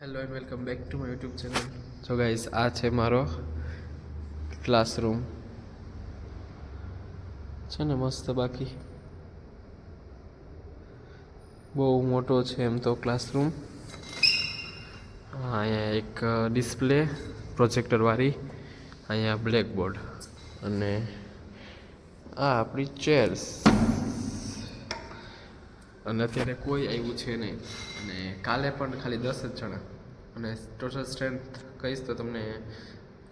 Hello and welcome back to my YouTube channel. So guys, આ છે મારો classroom છે ને, મસ્ત. બાકી બહુ મોટો છે એમ તો ક્લાસરૂમ. અહીંયા એક ડિસ્પ્લે પ્રોજેક્ટરવાળી, અહીંયા બ્લેકબોર્ડ, અને આ આપણી ચેર્સ. અને અત્યારે કોઈ આવ્યું છે નહીં, અને કાલે પણ ખાલી 10 જ જણા. અને ટોટલ સ્ટ્રેન્થ કહીશ તો તમને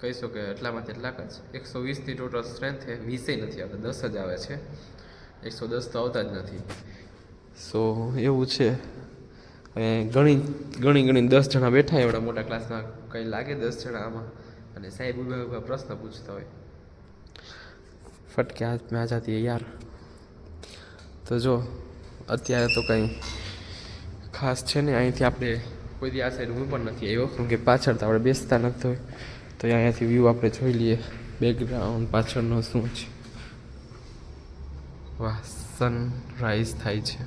કહીશો કે એટલામાંથી એટલાક જ 120ની ટોટલ સ્ટ્રેન્થ છે. 20 નથી આવતા, 10 જ આવે છે. 110 તો આવતા જ નથી. સો એવું છે. ઘણી 10 જણા બેઠા એવડા મોટા ક્લાસમાં, કંઈ લાગે 10 જણા આમાં. અને સાહેબ ઉભા પ્રશ્ન પૂછતા હોય, ફટકે હાથ મેં આ જાતી યાર. તો જો અત્યારે તો કંઈ ખાસ છે ને. અહીંથી આપણે કોઈ દી આ સાઈડ હું પણ નથી આવ્યો, કેમ કે પાછળ તો આપણે બેસતા નથી હોય. તો અહીંયાથી વ્યૂ આપણે જોઈ લઈએ, બેકગ્રાઉન્ડ પાછળનો શું છે. વાહ, સનરાઈઝ થાય છે.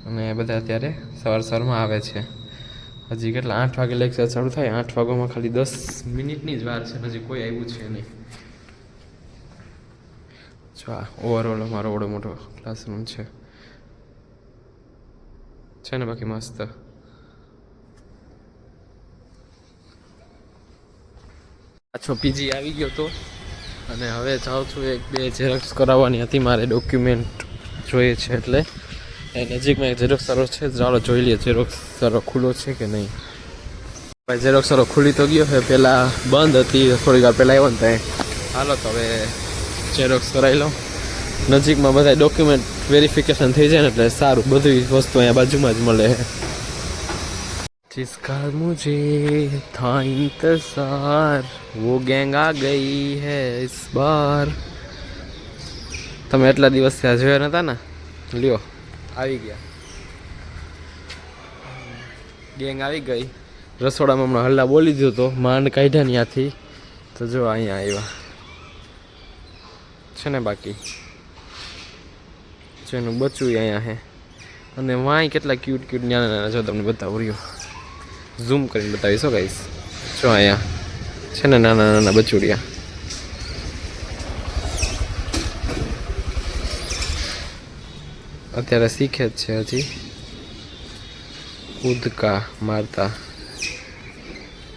અને બધા અત્યારે સવારમાં આવે છે. હજી કેટલા 8 વાગે લેક્ચર ચાલુ થાય. 8 વાગ્યામાં ખાલી 10 મિનિટની જ વાર છે. હજી કોઈ આવ્યું છે નહીં. જો આ ઓવરઓલ અમારો બહુ મોટો ક્લાસરૂમ છે ને. બાકી મસ્ત. પાછો પીજી આવી ગયો તો, અને હવે જાઉં છું. 1-2 ઝેરોક્સ કરાવવાની હતી મારે, ડોક્યુમેન્ટ જોઈએ છે એટલે. એ નજીકમાં એક ઝેરોક્સ સરો છે, ચાલો જોઈ લઈએ ઝેરોક્સ સરો ખુલ્લો છે કે નહીં. ભાઈ ઝેરોક્સ સરો ખુલી તો ગયો છે, પહેલાં બંધ હતી, થોડીક વાર પહેલાં આવ્યો ને ત્યાં. હાલો તો હવે ઝેરોક્સ કરાવી લઉં. નજીકમાં બધા ડોક્યુમેન્ટ વેરિફિકેશન થઈ જાય ને એટલે સારું. બધી વસ્તુ અહીંયા બાજુમાં જ મળે છે. जिसका मुझे था इंतजार वो गैंग आ गई है इस बार. તમે એટલા દિવસ ત્યાં જોયા નતા ને, લ્યો આવી ગયા. ગેંગ આવી ગઈ. રસોડામાં હમણાં હલ્લા બોલી દીધો તો માંડ કાઢ્યા ને ત્યાંથી. તો જો અહીંયા આવ્યા છે ને. બાકી જેનું બચ્ચું અહીંયા છે. અને વાંય કેટલા ક્યુટ નાના જો તમને બતાવું રહ્યો, ઝૂમ કરીને બતાવીશો ગાઈસ. જો અહીંયા છે ને નાના બચુડિયા. અત્યારે શીખે જ છે હજી કૂદકા મારતા.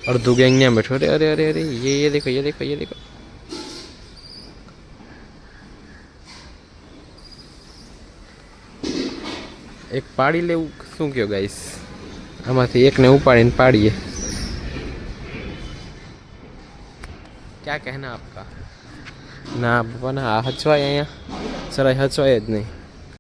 અડધું ગેંગ ત્યાં બેઠો. અરે અરે અરે અરે ये देखो ये देखो ये देखो. એક પાડી લેવું શું કયો ગાઈસ? આમાંથી એકને ઉપાડીને પાડીએ. ક્યાં કહેના આપકા? ના બાપા ના, હચવાય અહીંયા જરાય હચવાય જ નહીં.